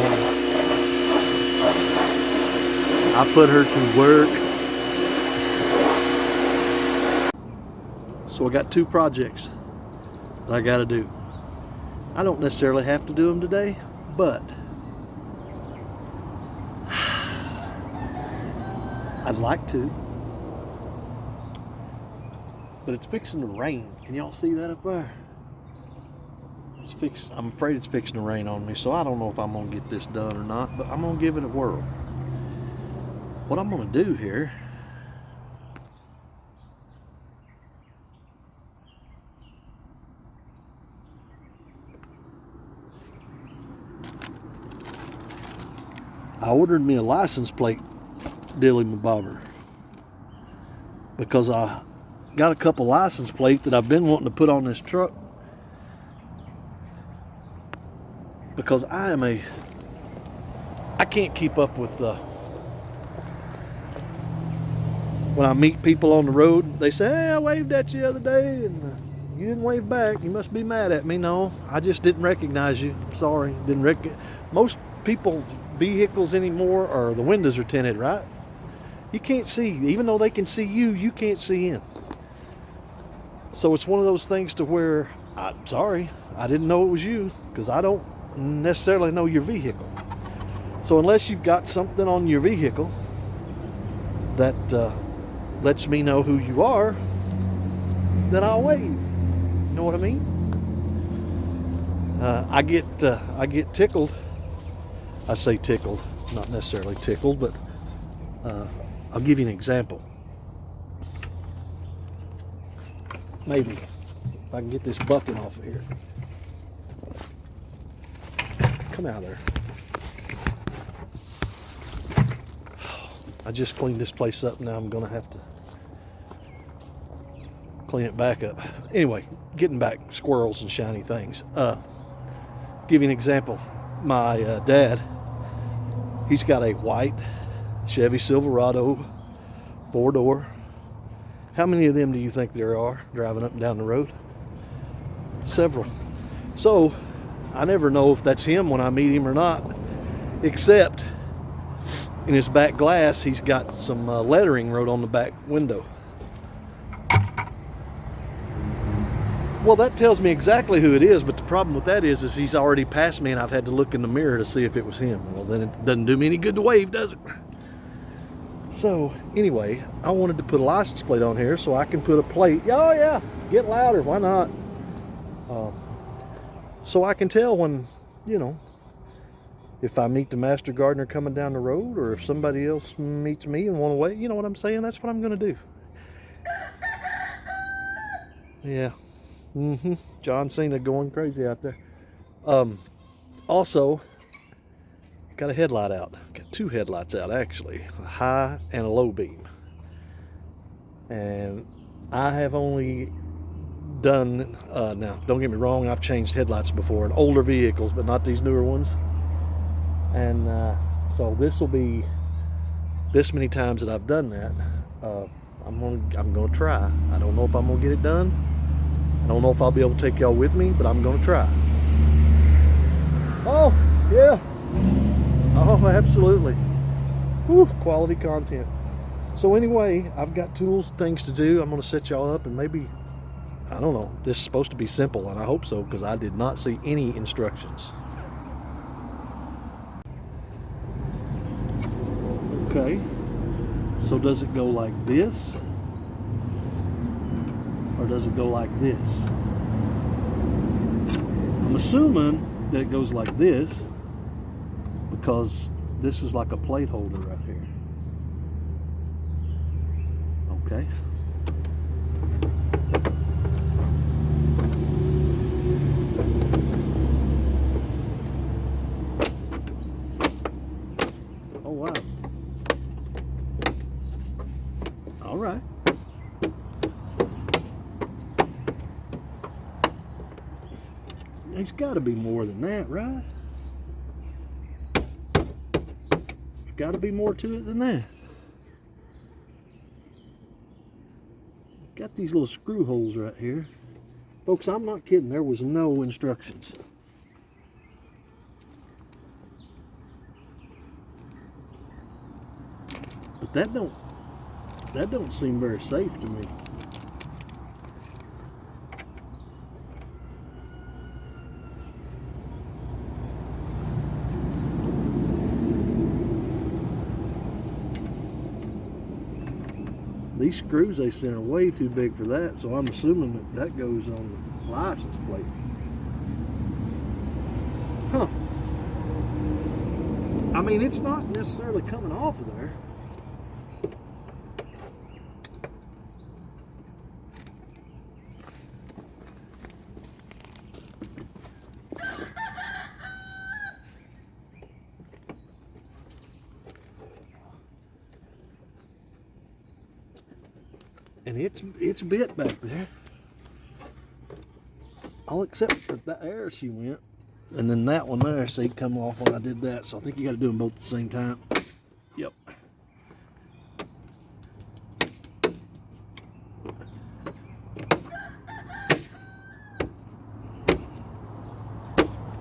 morning. I put her to work. So I got two projects that I got to do. I don't necessarily have to do them today, but I'd like to. But it's fixing to rain. Can y'all see that up there? I'm afraid it's fixing to rain on me, so I don't know if I'm going to get this done or not, but I'm going to give it a whirl. What I'm going to do here I ordered me a license plate dilly-bobber because I got a couple license plates that I've been wanting to put on this truck because I can't keep up with when I meet people on the road. They say, hey, I waved at you the other day and you didn't wave back. You must be mad at me. No, I just didn't recognize you. Sorry, didn't recognize. Most people vehicles anymore, or the windows are tinted, right? You can't see, even though they can see you, you can't see them. So it's one of those things to where, I'm sorry, I didn't know it was you, because I don't necessarily know your vehicle. So unless you've got something on your vehicle that lets me know who you are, then I'll wave. You know what I mean? I get tickled. I say tickled, not necessarily tickled, but I'll give you an example. Maybe if I can get this bucket off of here. Come out of there. I just cleaned this place up. Now I'm gonna have to clean it back up. Anyway, getting back, squirrels and shiny things. Give you an example. My dad, he's got a white Chevy Silverado 4-door. How many of them do you think there are driving up and down the road? Several. So I never know if that's him when I meet him or not, except in his back glass he's got some lettering wrote on the back window. Well, that tells me exactly who it is, but the problem with that is he's already passed me and I've had to look in the mirror to see if it was him. Well, then it doesn't do me any good to wave, does it? So anyway, I wanted to put a license plate on here so I can put a plate. Oh yeah, get louder, why not? So I can tell when, if I meet the master gardener coming down the road, or if somebody else meets me and want to wait. You know what I'm saying? That's what I'm going to do. Yeah. John Cena going crazy out there. Also, got a headlight out. Got two headlights out, actually. A high and a low beam. And I have only done, now don't get me wrong, I've changed headlights before in older vehicles, but not these newer ones. And so this will be this many times that I've done that. I'm gonna try. I don't know if I'm gonna get it done. I don't know if I'll be able to take y'all with me, but I'm gonna try. Oh yeah, oh absolutely. Whew, quality content. So anyway, I've got tools, things to do. I'm gonna set y'all up, and maybe, I don't know, this is supposed to be simple, and I hope so, because I did not see any instructions. Okay, so does it go like this, or does it go like this? I'm assuming that it goes like this, because this is like a plate holder right here. Okay. Oh wow. All right. There's got to be more than that, right? There's got to be more to it than that. Got these little screw holes right here. Folks, I'm not kidding. There was no instructions. But that don't seem very safe to me. These screws they sent are way too big for that, so I'm assuming that goes on the license plate. Huh. I mean, it's not necessarily coming off of there. And it's bit back there. All except for that there she went. And then that one there, see, come off when I did that. So I think you got to do them both at the same time. Yep.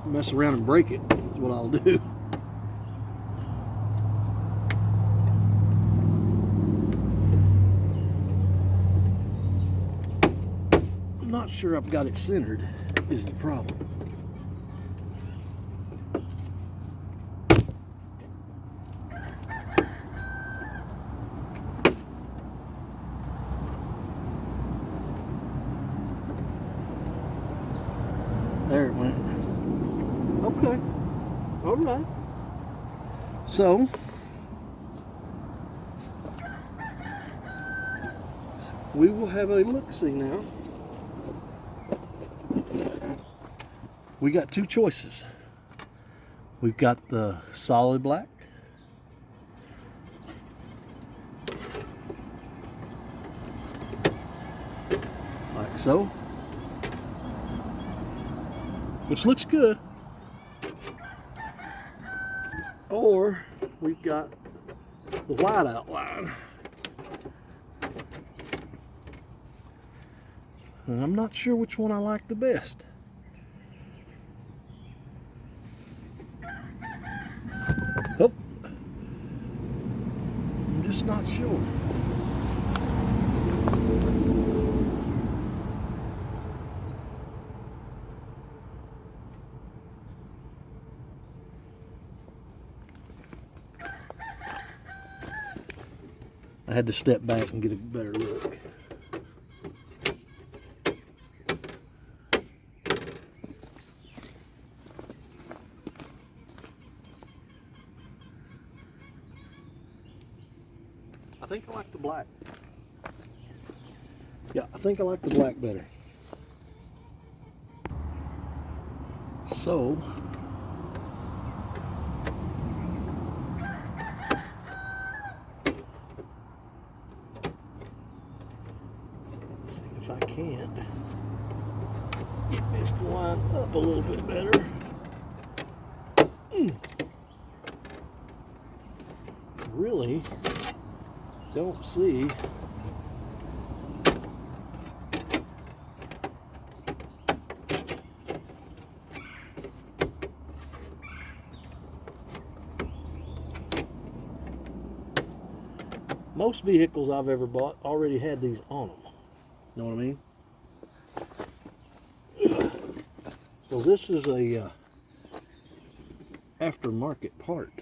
Mess around and break it is what I'll do. I'm not sure I've got it centered is the problem. There it went. Okay. All right. So, we will have a look-see now. We got two choices. We've got the solid black. Like so. Which looks good. Or we've got the white outline. And I'm not sure which one I like the best. Oh, I'm just not sure. I had to step back and get a better look. I think I like the black. Yeah, I think I like the black better. So, let's see if I can't get this to line up a little bit better. Really don't see most vehicles I've ever bought already had these on them. Know what I mean? So this is a aftermarket part.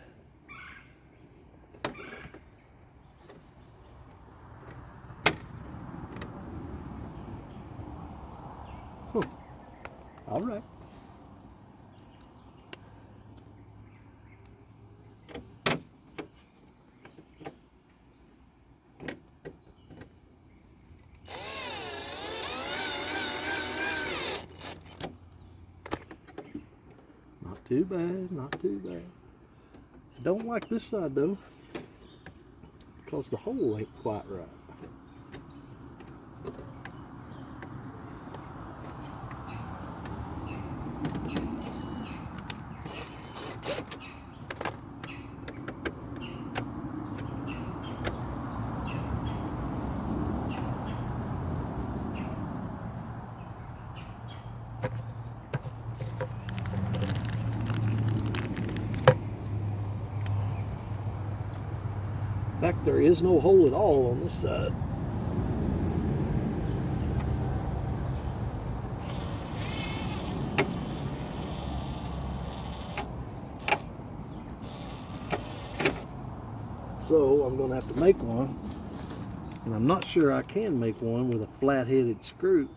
All right. Not too bad, not too bad. Don't like this side though, because the hole ain't quite right. In fact, there is no hole at all on this side. So I'm going to have to make one, and I'm not sure I can make one with a flat-headed screw.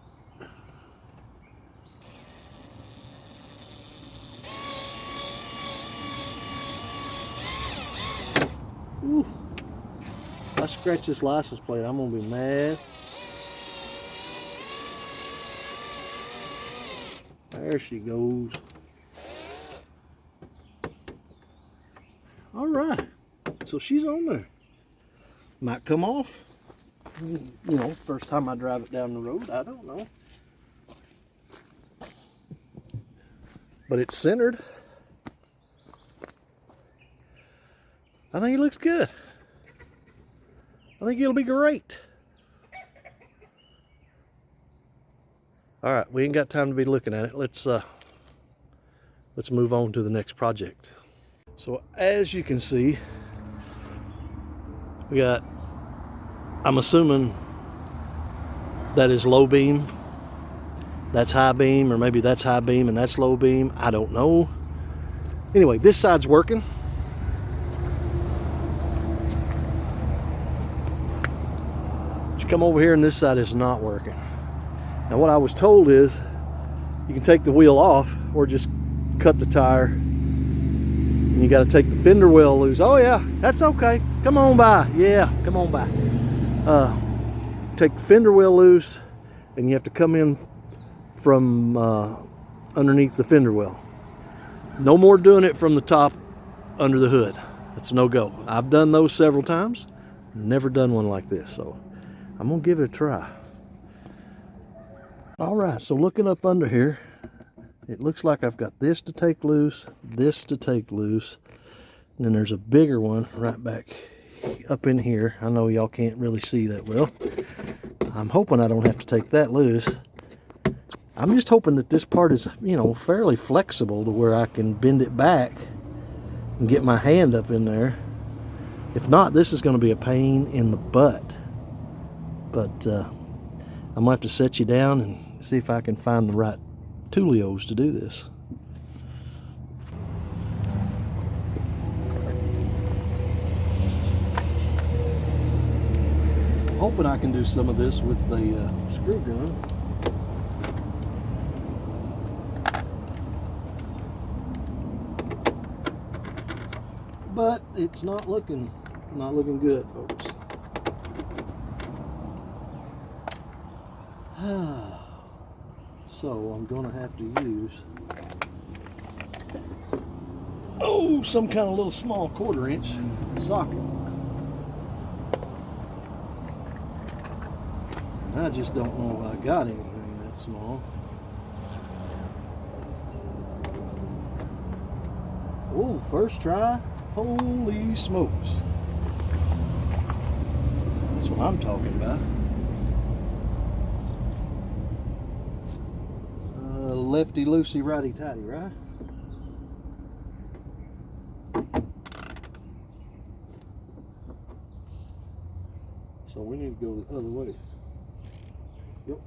Ooh. If I scratch this license plate, I'm going to be mad. There she goes. All right. So she's on there. Might come off. You know, first time I drive it down the road, I don't know. But it's centered. I think it looks good. I think it'll be great. All right, we ain't got time to be looking at it. Let's move on to the next project. So as you can see, we got, I'm assuming that is low beam, that's high beam, or maybe that's high beam and that's low beam. I don't know. Anyway, this side's working. Just come over here and this side is not working. Now what I was told is you can take the wheel off or just cut the tire. And you got to take the fender well loose. Oh yeah, that's okay. Come on by. Yeah, come on by. Take the fender well loose, and you have to come in from underneath the fender well. No more doing it from the top under the hood. That's no go. I've done those several times. Never done one like this, so I'm gonna give it a try. All right, so looking up under here, it looks like I've got this to take loose, this to take loose, and then there's a bigger one right back up in here. I know y'all can't really see that well. I'm hoping I don't have to take that loose. I'm just hoping that this part is, you know, fairly flexible to where I can bend it back and get my hand up in there. If not, this is going to be a pain in the butt. But I'm going to have to set you down and see if I can find the right toolios to do this. I'm hoping I can do some of this with the screw gun. But it's not looking good, folks. So I'm gonna have to use some kind of little small 1/4 inch socket. And I just don't know if I got anything that small. Oh, first try. Holy smokes. That's what I'm talking about. Lefty loosey, righty tighty, right? So we need to go the other way. Yep.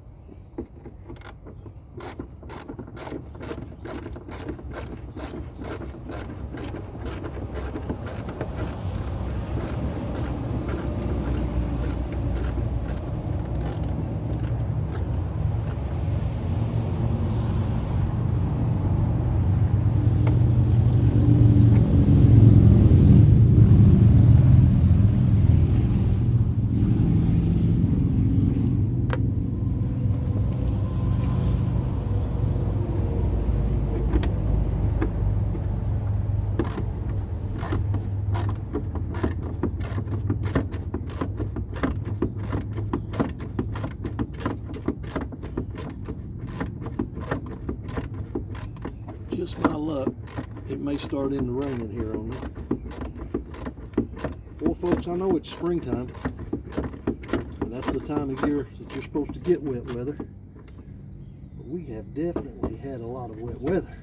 Just my luck, it may start in the raining here on me. Well, folks, I know it's springtime, and that's the time of year that you're supposed to get wet weather. But we have definitely had a lot of wet weather.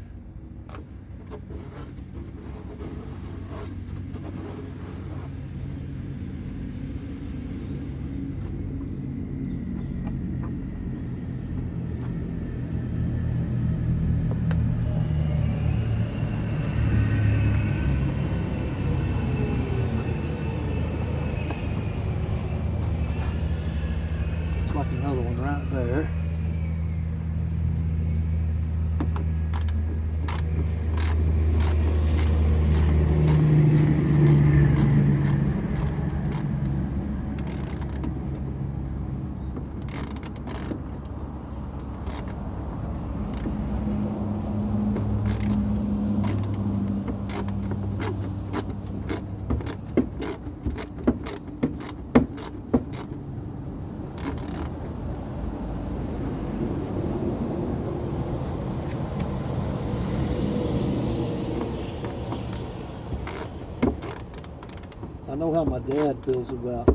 know how my dad feels about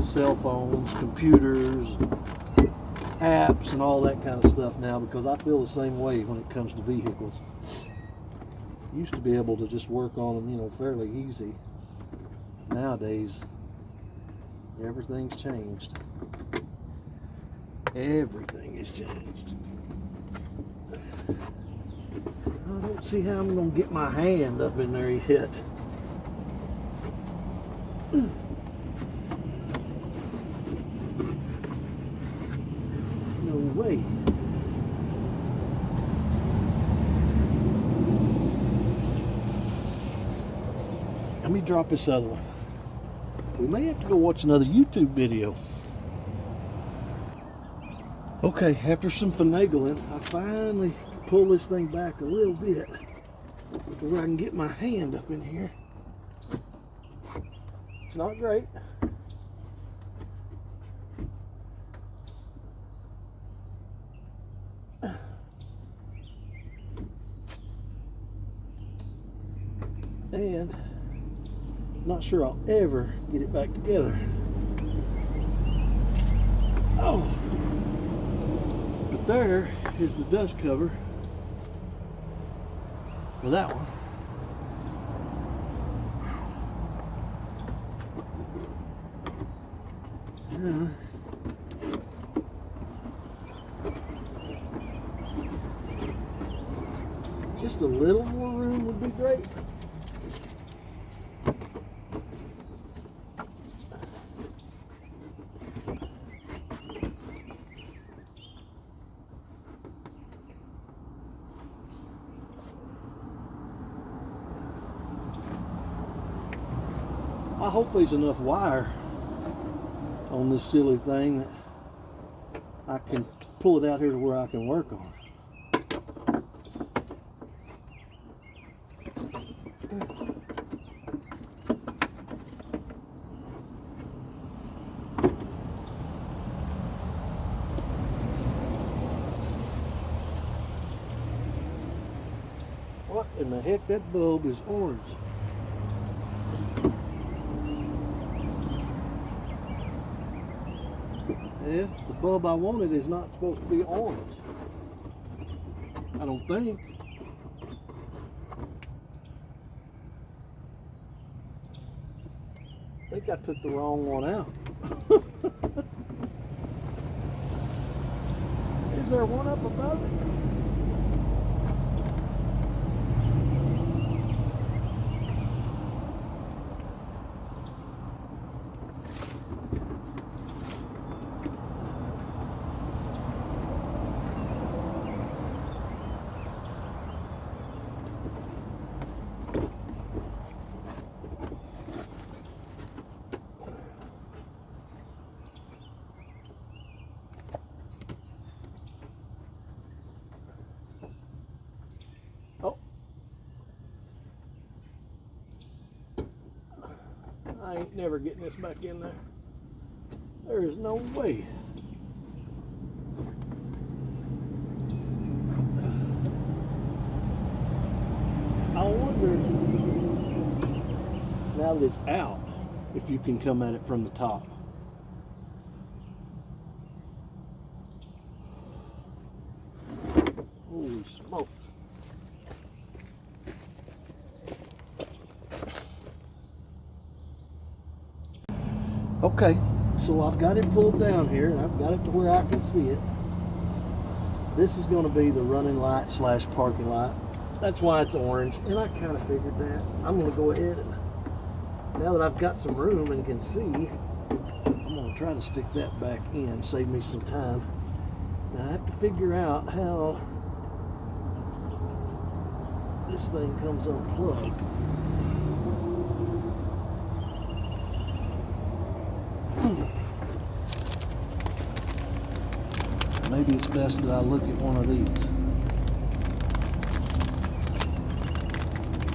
cell phones, computers, apps, and all that kind of stuff now, because I feel the same way when it comes to vehicles. Used to be able to just work on them, you know, fairly easy. Nowadays, everything's changed. Everything has changed. I don't see how I'm going to get my hand up in there yet. No way. Let me drop this other one. We may have to go watch another YouTube video. Okay, after some finagling, I finally pull this thing back a little bit to where I can get my hand up in here. It's not great. And not sure I'll ever get it back together. Oh, but there is the dust cover for that one. Just a little more room would be great. I hope there's enough wire on this silly thing that I can pull it out here to where I can work on. What in the heck? That bulb is orange. Yeah, the bulb I wanted is not supposed to be orange. I don't think. I think I took the wrong one out. Is there one up above it? I ain't never getting this back in there. There is no way. I wonder, now that it's out, if you can come at it from the top. Holy smokes. Okay, so I've got it pulled down here, and I've got it to where I can see it. This is going to be the running light / parking light. That's why it's orange, and I kind of figured that. I'm going to go ahead and, now that I've got some room and can see, I'm going to try to stick that back in, save me some time. Now I have to figure out how this thing comes unplugged. Maybe it's best that I look at one of these.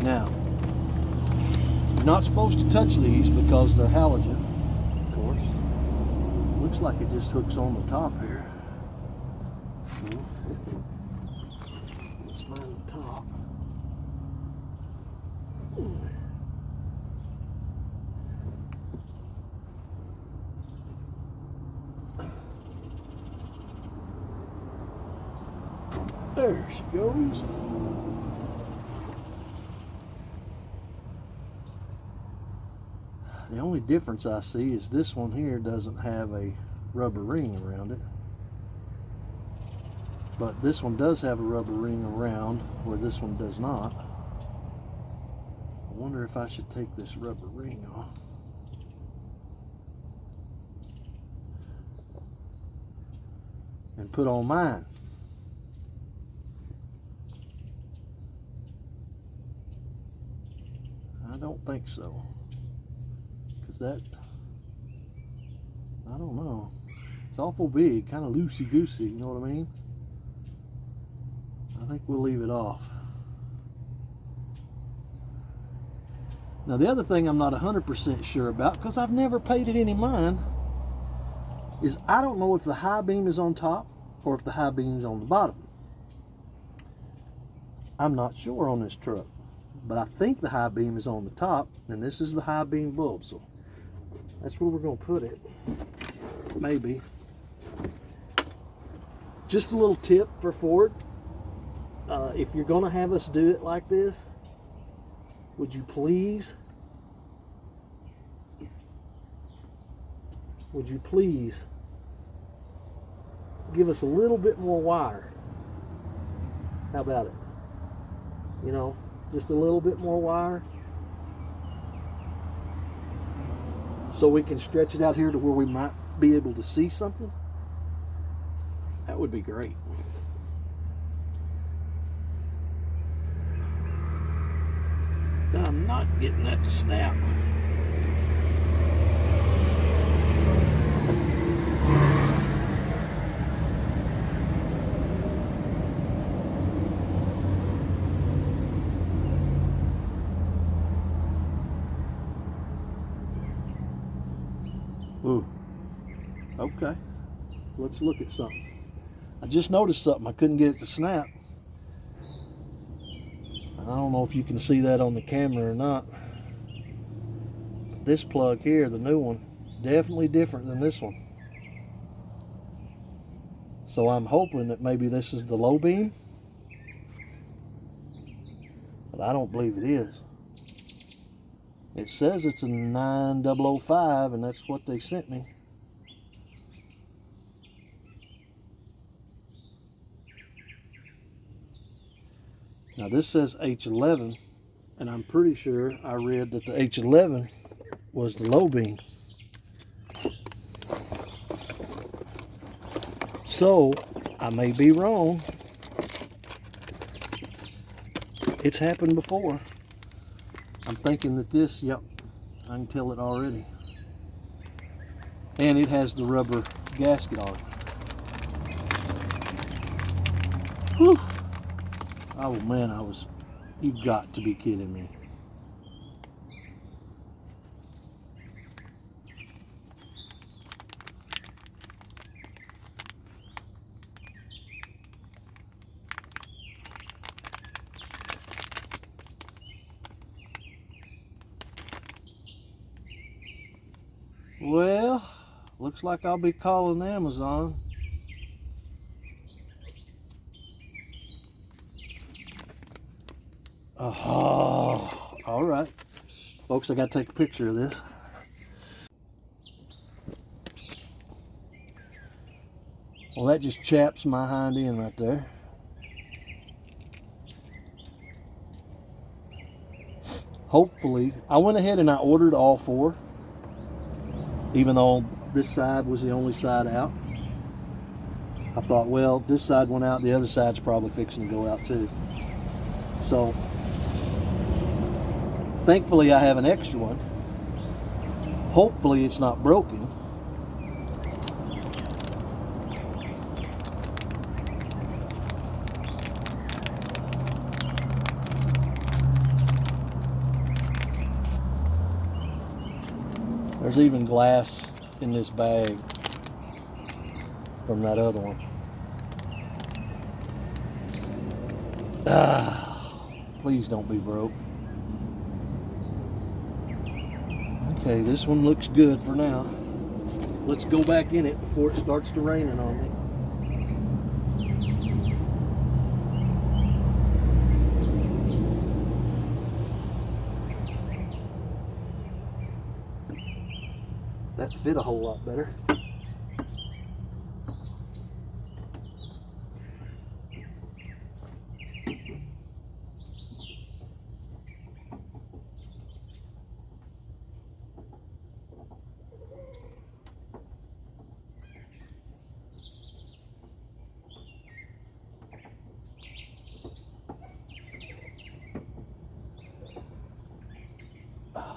Now, you're not supposed to touch these because they're halogen, of course. Looks like it just hooks on the top here. So, let's find the top. There she goes. The only difference I see is this one here doesn't have a rubber ring around it. But this one does have a rubber ring around where this one does not. I wonder if I should take this rubber ring off. And put on mine. I don't think so. Because that, I don't know. It's awful big, kind of loosey-goosey, you know what I mean? I think we'll leave it off. Now the other thing I'm not 100% sure about, because I've never paid it any mind, is I don't know if the high beam is on top or if the high beam is on the bottom. I'm not sure on this truck, but I think the high beam is on the top, and this is the high beam bulb, so that's where we're going to put it. Maybe. Just a little tip for Ford. If you're going to have us do it like this, would you please give us a little bit more wire? How about it? You know, just a little bit more wire, so we can stretch it out here to where we might be able to see something. That would be great. I'm not getting that to snap. Ooh. Okay. Let's look at something. I just noticed something. I couldn't get it to snap. I don't know if you can see that on the camera or not. This plug here, the new one, definitely different than this one. So I'm hoping that maybe this is the low beam, but I don't believe it is. It says it's a 9005, and that's what they sent me. Now this says H11, and I'm pretty sure I read that the H11 was the low beam. So I may be wrong. It's happened before. I'm thinking that this, yep, I can tell it already. And it has the rubber gasket on it. Whew. Oh man, you've got to be kidding me. Well, looks like I'll be calling Amazon. Oh, all right. Folks, I got to take a picture of this. Well, that just chaps my hind end right there. Hopefully, I went ahead and I ordered all four, even though this side was the only side out. I thought, well, this side went out, the other side's probably fixing to go out too. So, thankfully I have an extra one. Hopefully it's not broken. There's even glass in this bag from that other one. Please don't be broke. Okay, this one looks good for now. Let's go back in it before it starts to raining on me. that fit a whole lot better.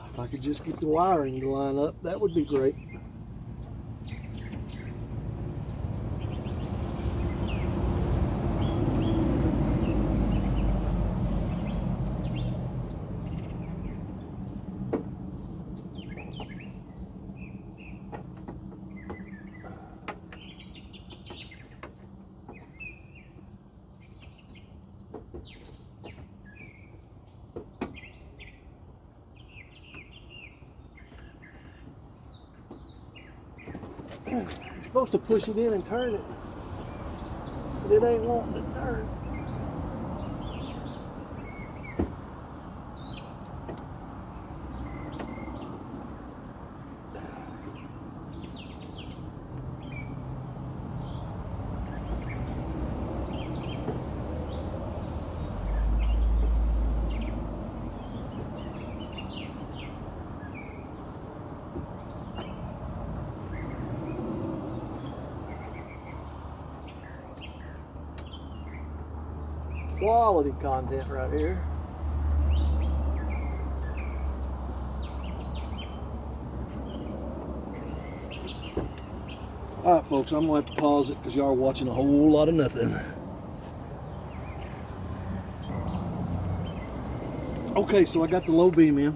If I could just get the wiring to line up, that would be great. You're supposed to push it in and turn it, but it ain't wanting to turn. Quality content right here. All right, folks, I'm gonna have to pause it because y'all are watching a whole lot of nothing. Okay, so I got the low beam in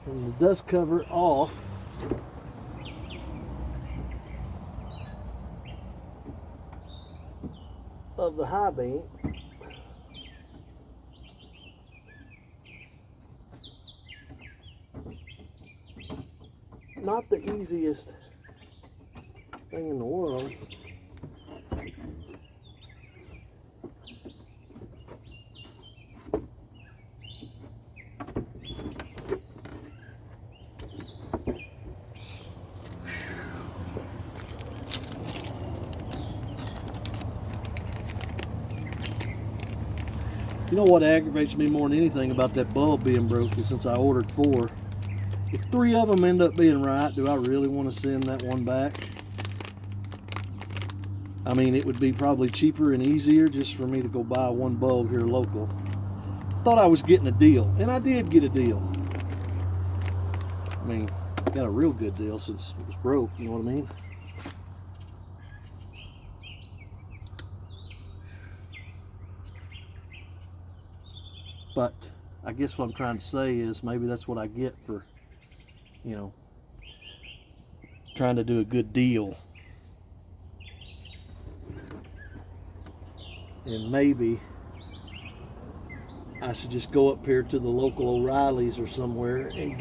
and the dust cover off. Of the high beam. Not the easiest thing in the world. You know what aggravates me more than anything about that bulb being broken since I ordered 4? If 3 of them end up being right, do I really want to send that one back? I mean, it would be probably cheaper and easier just for me to go buy one bulb here local. Thought I was getting a deal, and I did get a deal. I mean, got a real good deal since it was broke, you know what I mean? But I guess what I'm trying to say is maybe that's what I get for, you know, trying to do a good deal. And maybe I should just go up here to the local O'Reilly's or somewhere and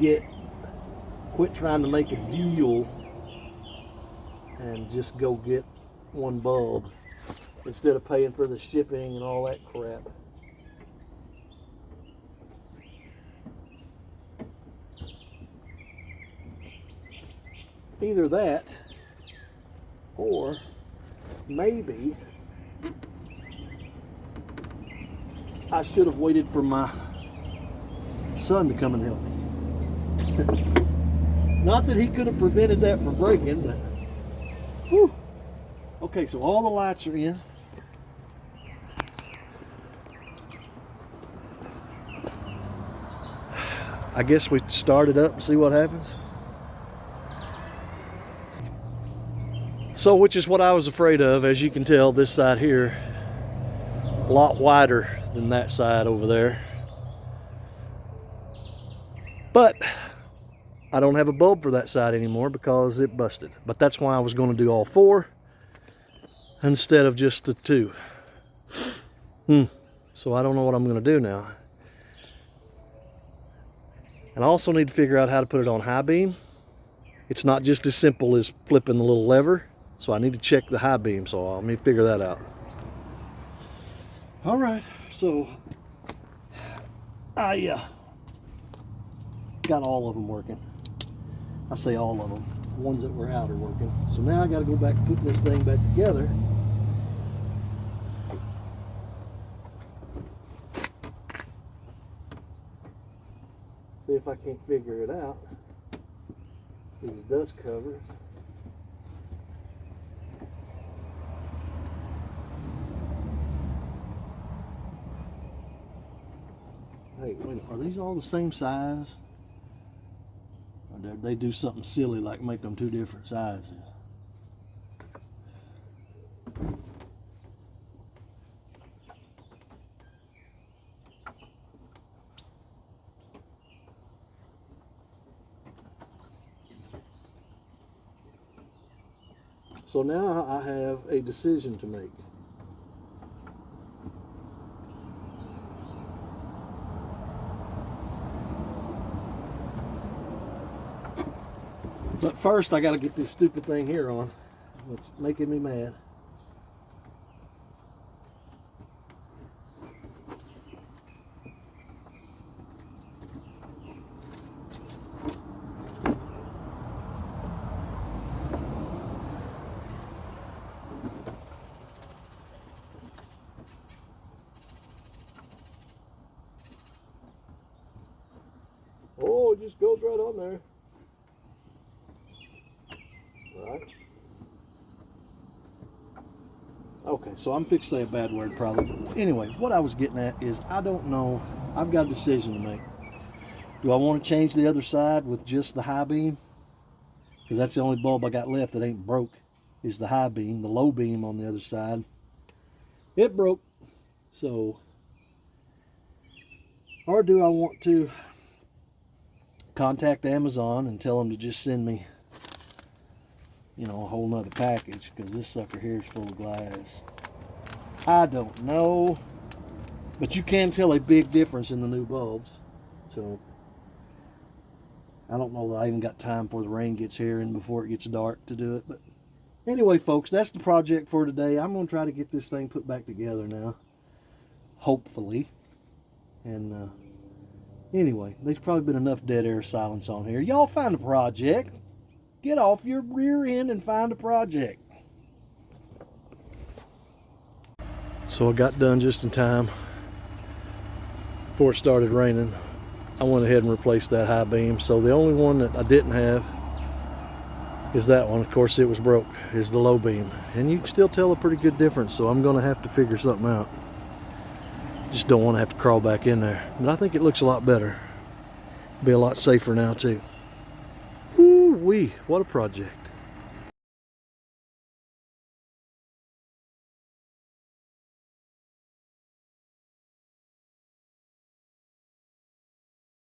quit trying to make a deal and just go get one bulb instead of paying for the shipping and all that crap. Either that, or maybe I should have waited for my son to come and help me. Not that he could have prevented that from breaking, but whew. Okay, so all the lights are in. I guess we start it up and see what happens. So, which is what I was afraid of. As you can tell, this side here, a lot wider than that side over there. But I don't have a bulb for that side anymore because it busted. But that's why I was going to do all 4 instead of just the 2. So I don't know what I'm going to do now. And I also need to figure out how to put it on high beam. It's not just as simple as flipping the little lever. So I need to check the high beam, so let me figure that out. All right, so I got all of them working. I say all of them. The ones that were out are working. So now I got to go back and put this thing back together. See if I can't figure it out. These dust covers. Hey, wait, are these all the same size? Or did they do something silly like make them two different sizes? So now I have a decision to make. But first I got to get this stupid thing here on. It's making me mad. Oh, it just goes right on there. Right. Okay, so I'm fixing to say a bad word probably. Anyway, what I was getting at is I don't know. I've got a decision to make. Do I want to change the other side with just the high beam? Because that's the only bulb I got left that ain't broke, is the high beam. The low beam on the other side, it broke. So, or do I want to contact Amazon and tell them to just send me, you know, a whole nother package, because this sucker here is full of glass. I don't know, but you can tell a big difference in the new bulbs. So I don't know that I even got time before the rain gets here and before it gets dark to do it. But anyway, folks, that's the project for today. I'm going to try to get this thing put back together now, hopefully. And anyway, there's probably been enough dead air silence on here. Y'all find a project. Get off your rear end and find a project. So I got done just in time before it started raining. I went ahead and replaced that high beam. So the only one that I didn't have is that one. Of course, it was broke, is the low beam. And you can still tell a pretty good difference, so I'm going to have to figure something out. Just don't want to have to crawl back in there. But I think it looks a lot better. Be a lot safer now too. Woo-wee, what a project.